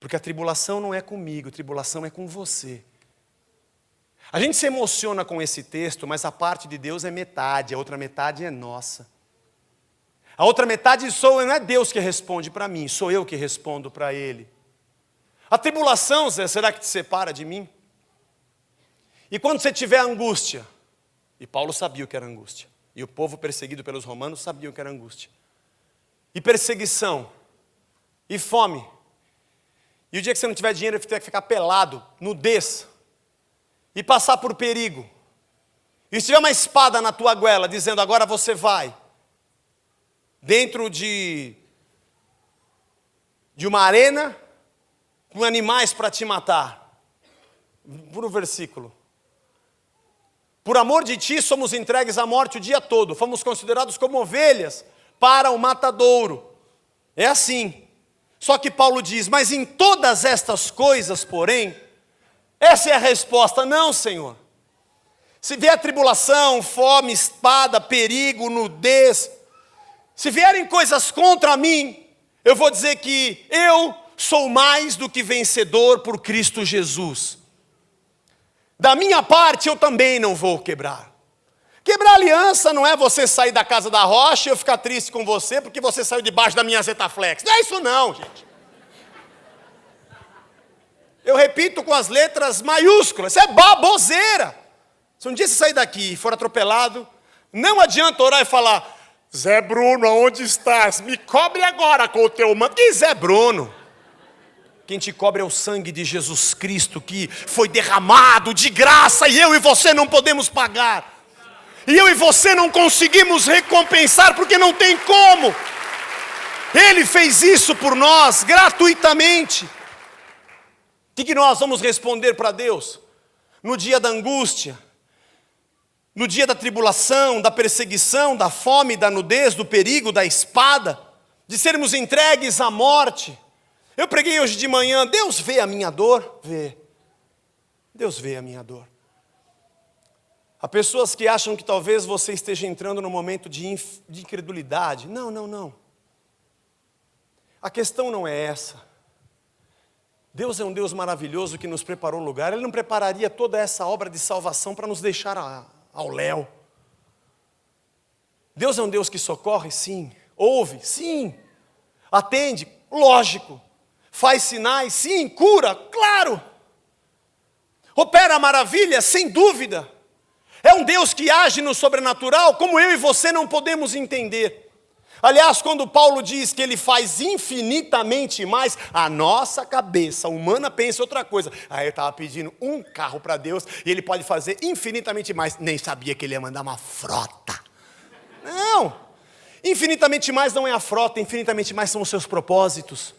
Porque a tribulação não é comigo, a tribulação é com você. A gente se emociona com esse texto, mas a parte de Deus é metade, a outra metade é nossa. A outra metade não é Deus que responde para mim, sou eu que respondo para Ele. A tribulação, Zé, será que te separa de mim? E quando você tiver angústia, e Paulo sabia o que era angústia, e o povo perseguido pelos romanos sabia o que era angústia, e perseguição, e fome, e o dia que você não tiver dinheiro, você vai ter que ficar pelado, nudez, e passar por perigo, e se tiver uma espada na tua goela, dizendo agora você vai, dentro de uma arena, com animais para te matar, por um versículo, por amor de ti somos entregues à morte o dia todo, fomos considerados como ovelhas para o matadouro, é assim, só que Paulo diz, mas em todas estas coisas, porém, essa é a resposta, não, Senhor. Se vier tribulação, fome, espada, perigo, nudez, se vierem coisas contra mim, eu vou dizer que eu sou mais do que vencedor por Cristo Jesus. Da minha parte, eu também não vou quebrar. Quebrar aliança não é você sair da casa da rocha e eu ficar triste com você porque você saiu debaixo da minha Zetaflex. Não é isso não, gente. Eu repito com as letras maiúsculas, isso é baboseira. Se um dia você sair daqui e for atropelado, não adianta orar e falar, Zé Bruno, aonde estás? Me cobre agora com o teu manto. Que Zé Bruno? Quem te cobre é o sangue de Jesus Cristo, que foi derramado de graça, e eu e você não podemos pagar. E eu e você não conseguimos recompensar, porque não tem como. Ele fez isso por nós, gratuitamente. O que nós vamos responder para Deus? No dia da angústia, no dia da tribulação, da perseguição, da fome, da nudez, do perigo, da espada, de sermos entregues à morte. Eu preguei hoje de manhã, Deus vê a minha dor? Vê. Deus vê a minha dor. Há pessoas que acham que talvez você esteja entrando num momento de incredulidade. Não, não, não. A questão não é essa. Deus é um Deus maravilhoso que nos preparou um lugar. Ele não prepararia toda essa obra de salvação para nos deixar ao léu. Deus é um Deus que socorre? Sim. Ouve? Sim. Atende? Lógico. Faz sinais? Sim. Cura? Claro. Opera maravilhas? Sem dúvida. É um Deus que age no sobrenatural como eu e você não podemos entender. Aliás, quando Paulo diz que ele faz infinitamente mais, a nossa cabeça humana pensa outra coisa. Aí eu estava pedindo um carro para Deus e ele pode fazer infinitamente mais. Nem sabia que ele ia mandar uma frota. Não, infinitamente mais não é a frota, infinitamente mais são os seus propósitos.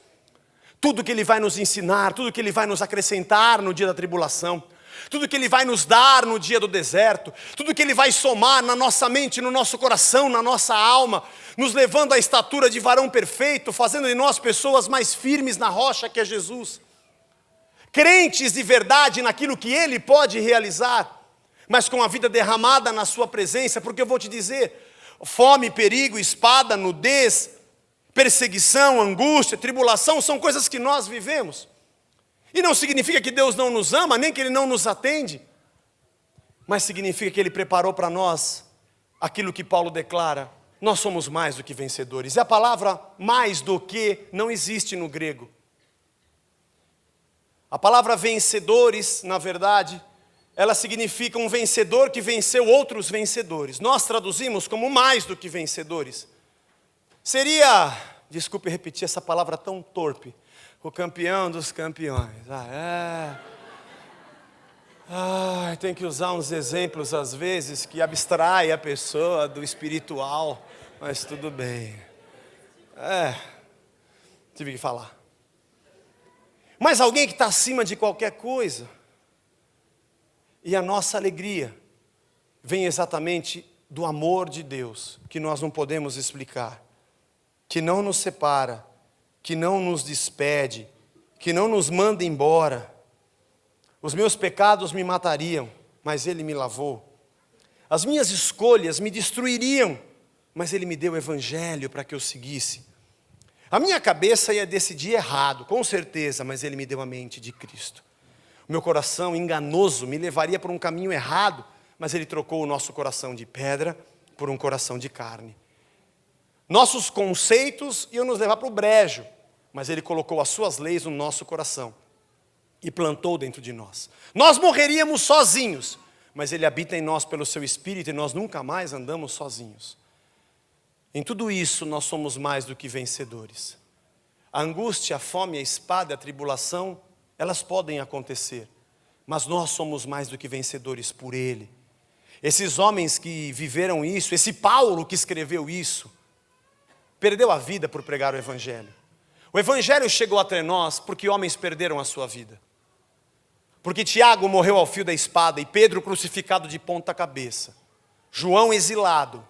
Tudo que ele vai nos ensinar, tudo que ele vai nos acrescentar no dia da tribulação. Tudo que Ele vai nos dar no dia do deserto, tudo que Ele vai somar na nossa mente, no nosso coração, na nossa alma, nos levando à estatura de varão perfeito, fazendo de nós pessoas mais firmes na rocha que é Jesus. Crentes de verdade naquilo que Ele pode realizar, mas com a vida derramada na sua presença, porque eu vou te dizer, fome, perigo, espada, nudez, perseguição, angústia, tribulação, são coisas que nós vivemos. E não significa que Deus não nos ama, nem que Ele não nos atende, mas significa que Ele preparou para nós aquilo que Paulo declara, nós somos mais do que vencedores. E a palavra mais do que não existe no grego. A palavra vencedores, na verdade, ela significa um vencedor que venceu outros vencedores. Nós traduzimos como mais do que vencedores. Seria, desculpe repetir essa palavra tão torpe, o campeão dos campeões. Tem que usar uns exemplos às vezes que abstrai a pessoa do espiritual, mas tudo bem. Tive que falar. Mas alguém que está acima de qualquer coisa. E a nossa alegria vem exatamente do amor de Deus, que nós não podemos explicar, que não nos separa, que não nos despede, que não nos manda embora. Os meus pecados me matariam, mas Ele me lavou. As minhas escolhas me destruiriam, mas Ele me deu o Evangelho para que eu seguisse. A minha cabeça ia decidir errado, com certeza, mas Ele me deu a mente de Cristo. O meu coração enganoso me levaria por um caminho errado, mas Ele trocou o nosso coração de pedra por um coração de carne. Nossos conceitos iam nos levar para o brejo, mas Ele colocou as suas leis no nosso coração e plantou dentro de nós. Nós morreríamos sozinhos, mas Ele habita em nós pelo seu Espírito e nós nunca mais andamos sozinhos. Em tudo isso nós somos mais do que vencedores. A angústia, a fome, a espada, a tribulação, elas podem acontecer, mas nós somos mais do que vencedores por Ele. Esses homens que viveram isso, esse Paulo que escreveu isso, perdeu a vida por pregar o Evangelho. O Evangelho chegou até nós porque homens perderam a sua vida. Porque Tiago morreu ao fio da espada e Pedro crucificado de ponta cabeça. João exilado.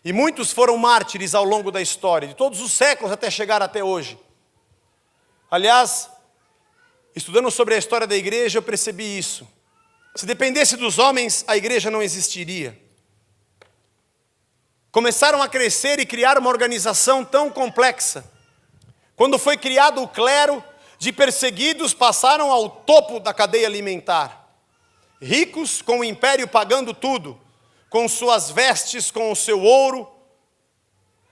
E muitos foram mártires ao longo da história, de todos os séculos até chegar até hoje. Aliás, estudando sobre a história da igreja, eu percebi isso. Se dependesse dos homens, a igreja não existiria. Começaram a crescer e criar uma organização tão complexa. Quando foi criado o clero, de perseguidos passaram ao topo da cadeia alimentar. Ricos com o império pagando tudo, com suas vestes, com o seu ouro.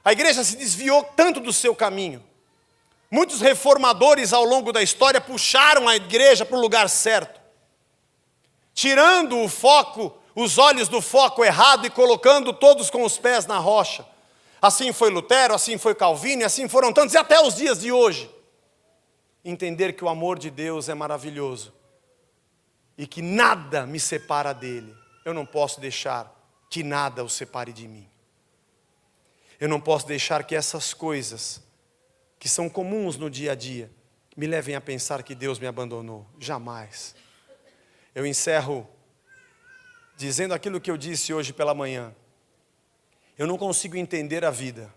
A igreja se desviou tanto do seu caminho. Muitos reformadores ao longo da história puxaram a igreja para o lugar certo, tirando o foco, os olhos do foco errado e colocando todos com os pés na rocha. Assim foi Lutero, assim foi Calvino, e assim foram tantos, e até os dias de hoje. Entender que o amor de Deus é maravilhoso e que nada me separa dele. Eu não posso deixar que nada o separe de mim. Eu não posso deixar que essas coisas que são comuns no dia a dia me levem a pensar que Deus me abandonou. Jamais. Eu encerro dizendo aquilo que eu disse hoje pela manhã. Eu não consigo entender a vida.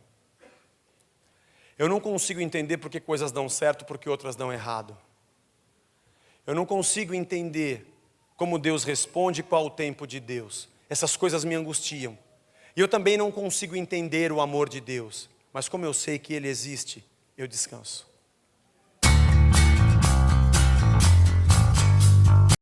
Eu não consigo entender porque coisas dão certo, porque outras dão errado. Eu não consigo entender como Deus responde, qual o tempo de Deus. Essas coisas me angustiam. E eu também não consigo entender o amor de Deus. Mas como eu sei que Ele existe, eu descanso.